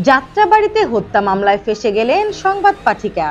যাত্রাবাড়িতে হত্যা মামলায় ফেঁসে গেলেন সংবাদ পাঠিকা।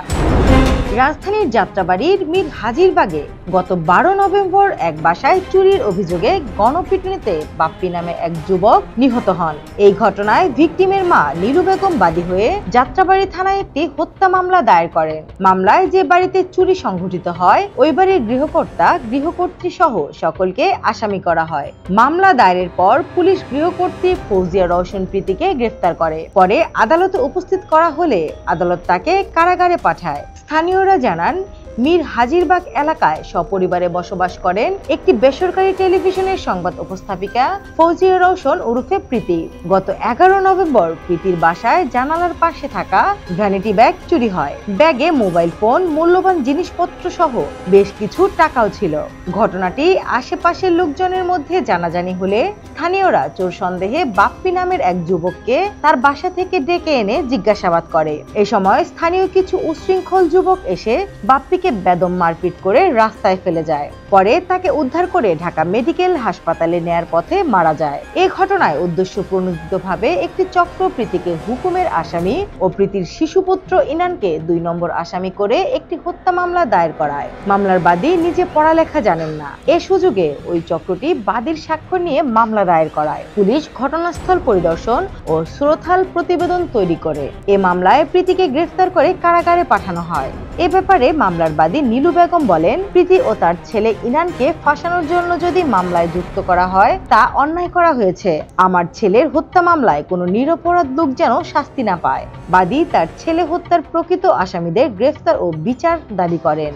রাজধানীর যাত্রাবাড়ির মীর হাজিরবাগে গত 12 নভেম্বর এক বাসায় চুরির অভিযোগে গণপিটুনিতে বাপ্পি নামে এক যুবক নিহত হন। এই ঘটনায় ভিকটিমের মা নীলু বেগম বাদী হয়ে যাত্রাবাড়ি থানায় একটি হত্যা মামলা দায়ের করেন। মামলায় যে বাড়িতে চুরি সংঘটিত হয় ওই বাড়ির গৃহকর্তা, গৃহকর্ত্রী সহ সকলকে আসামি করা হয়। মামলা দায়েরের পর পুলিশ গৃহকর্ত্রী ফৌজিয়া রওশন প্রীতিকে গ্রেফতার করে। পরে আদালতে উপস্থিত করা হলে আদালত তাকে কারাগারে পাঠায়। স্থানীয়রা জানান, মীর হাজিরবাগ এলাকায় সপরিবারে বসবাস করেন একটি বেসরকারি টেলিভিশনের সংবাদ উপস্থাপিকা ফৌজিয়া রওশন ওরফে প্রীতি। গত 11 নভেম্বর প্রীতির বাসায় জানালার পাশে থাকা ভ্যানিটি ব্যাগ চুরি হয়। ব্যাগে মোবাইল ফোন, মূল্যবান জিনিসপত্র সহ বেশ কিছু টাকাও ছিল। ঘটনাটি আশেপাশের লোকজনের মধ্যে জানাজানি হলে স্থানীয়রা চোর সন্দেহে বাপ্পি নামের এক যুবককে তার বাসা থেকে ডেকে এনে জিজ্ঞাসাবাদ করে। এ সময় স্থানীয় কিছু উচ্ছৃঙ্খল যুবক এসে বাপ্পিকে বেদম মারপিট করে রাস্তায় ফেলে যায়। পরে তাকে উদ্ধার করে ঢাকা মেডিকেল হাসপাতালে নেয়ার পথে মারা যায়। এই ঘটনায় উদ্দেশ্যপ্রণোদিতভাবে একটি চক্র প্রীতিকে হুকুমের আসামি ও প্রীতির শিশুপুত্র ইনানকে 2 নম্বর আসামি করে একটি হত্যা মামলা দায়ের করায়। মামলার বাদী নিজে পড়ালেখা জানেন না। এ সুযোগে ওই চক্রটি বাদীর সাক্ষ্য নিয়ে মামলা দায়ের করায়। পুলিশ ঘটনাস্থল পরিদর্শন ও সুরতহাল প্রতিবেদন তৈরি করে এ মামলায় প্রীতিকে গ্রেফতার করে কারাগারে পাঠানো হয়। এ ব্যাপারে মামলার বাদী নীলু বেগম বলেন, প্রীতি ও তার ছেলে ইনানকে ফাঁসানোর জন্য যদি মামলায় যুক্ত করা হয় তা অন্যায় করা হয়েছে। আমার ছেলের হত্যা মামলায় কোনো নিরপরাধ লোক যেন শাস্তি না পায়। বাদী তার ছেলে হত্যার প্রকৃত আসামিদের গ্রেফতার ও বিচার দাবি করেন।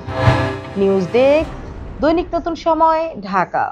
নিউজ ডেস্ক, দৈনিক নতুন সময়, ঢাকা।